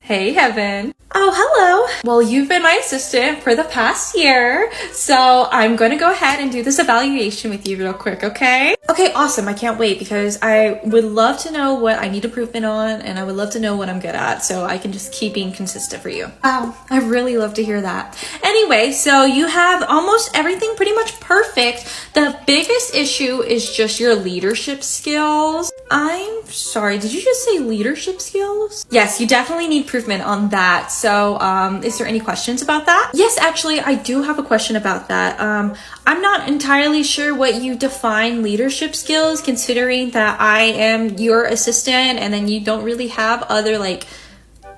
Hey, Heaven. Oh, hello. Well, you've been my assistant for the past year, so I'm going to go ahead and do this evaluation with you real quick, okay? Okay, awesome. I can't wait because I would love to know what I need improvement on, and I would love to know what I'm good at, so I can just keep being consistent for you. Wow, I really love to hear that. Anyway, so you have almost everything pretty much perfect. The biggest issue is just your leadership skills. I'm sorry, did you just say leadership skills? Yes, you definitely need improvement on that. So, is there any questions about that? Yes, actually, I do have a question about that. I'm not entirely sure what you define leadership skills, considering that I am your assistant and then you don't really have other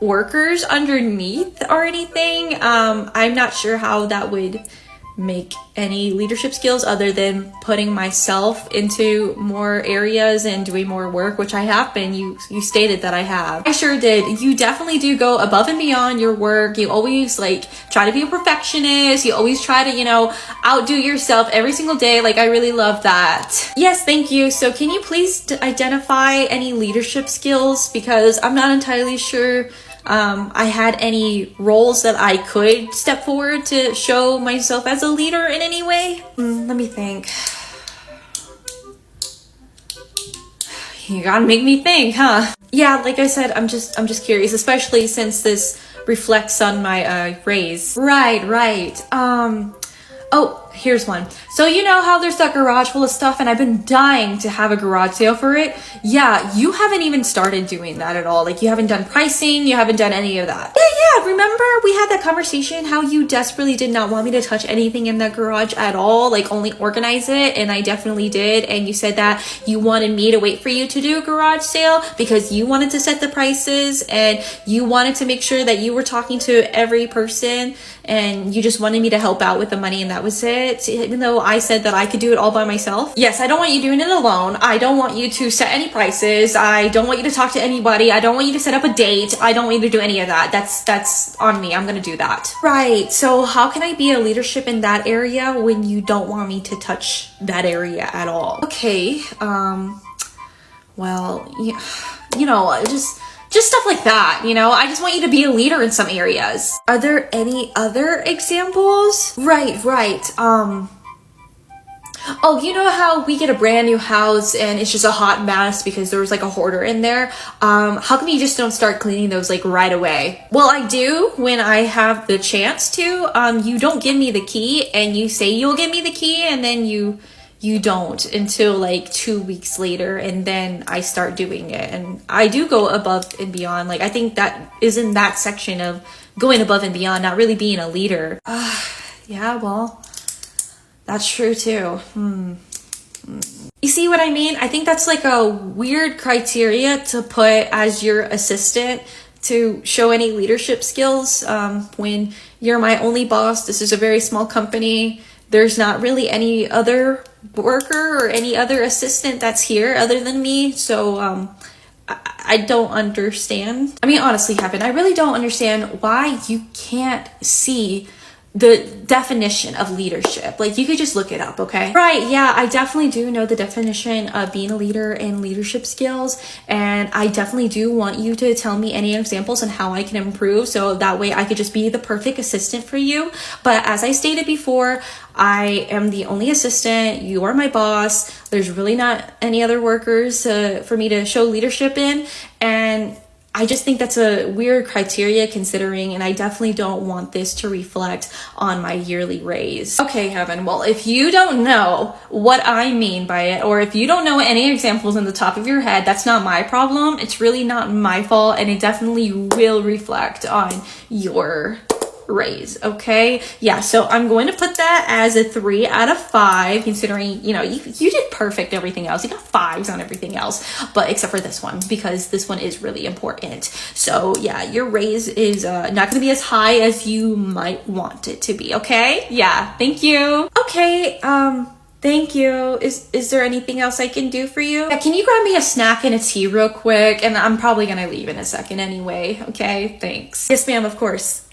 workers underneath or anything. I'm not sure how that would make any leadership skills other than putting myself into more areas and doing more work, which I have been. You stated that I have. I sure did. You definitely do go above and beyond your work. You always try to be a perfectionist. You always try to, outdo yourself every single day. I really love that. Yes, thank you. So can you please identify any leadership skills? Because I'm not entirely sure I had any roles that I could step forward to show myself as a leader in any way. Let me think. You gotta make me think, huh? Yeah, like I said, I'm just curious, especially since this reflects on my raise. Right. Oh, here's one. So you know how there's that garage full of stuff and I've been dying to have a garage sale for it? Yeah, you haven't even started doing that at all. You haven't done pricing, you haven't done any of that. Yeah, remember we had that conversation how you desperately did not want me to touch anything in that garage at all, only organize it, and I definitely did, and you said that you wanted me to wait for you to do a garage sale because you wanted to set the prices and you wanted to make sure that you were talking to every person and you just wanted me to help out with the money and that was it, even though I said that I could do it all by myself. Yes, I don't want you doing it alone. I don't want you to set any prices. I don't want you to talk to anybody. I don't want you to set up a date. I don't want you to do any of that. That's on me. I'm gonna do that. Right, so how can I be a leadership in that area when you don't want me to touch that area at all? Okay, well, just stuff like that, I just want you to be a leader in some areas. Are there any other examples? Right. Oh, you know how we get a brand new house and it's just a hot mess because there was a hoarder in there? How come you just don't start cleaning those right away? Well, I do when I have the chance to. You don't give me the key and you say you'll give me the key and then you don't until 2 weeks later, and then I start doing it. And I do go above and beyond. I think that is in that section of going above and beyond, not really being a leader. Yeah, well, that's true too. You see what I mean? I think that's a weird criteria to put as your assistant to show any leadership skills when you're my only boss. This is a very small company. There's not really any other worker or any other assistant that's here other than me. So I don't understand. I mean, honestly, Heaven, I really don't understand why you can't see the definition of leadership. You could just look it up, okay? Right, yeah, I definitely do know the definition of being a leader and leadership skills, and I definitely do want you to tell me any examples on how I can improve, so that way I could just be the perfect assistant for you. But as I stated before, I am the only assistant. You are my boss. There's really not any other workers for me to show leadership in, and I just think that's a weird criteria considering, and I definitely don't want this to reflect on my yearly raise. Okay, Heaven, well, if you don't know what I mean by it, or if you don't know any examples in the top of your head, that's not my problem. It's really not my fault, and it definitely will reflect on your raise, okay? Yeah, so I'm going to put that as a 3 out of 5, considering, you did perfect everything else. You got 5s on everything else, but except for this one, because this one is really important. So yeah, your raise is not going to be as high as you might want it to be, okay? Yeah, thank you. Okay, thank you. Is there anything else I can do for you? Yeah, can you grab me a snack and a tea real quick? And I'm probably going to leave in a second anyway, okay? Thanks. Yes, ma'am, of course.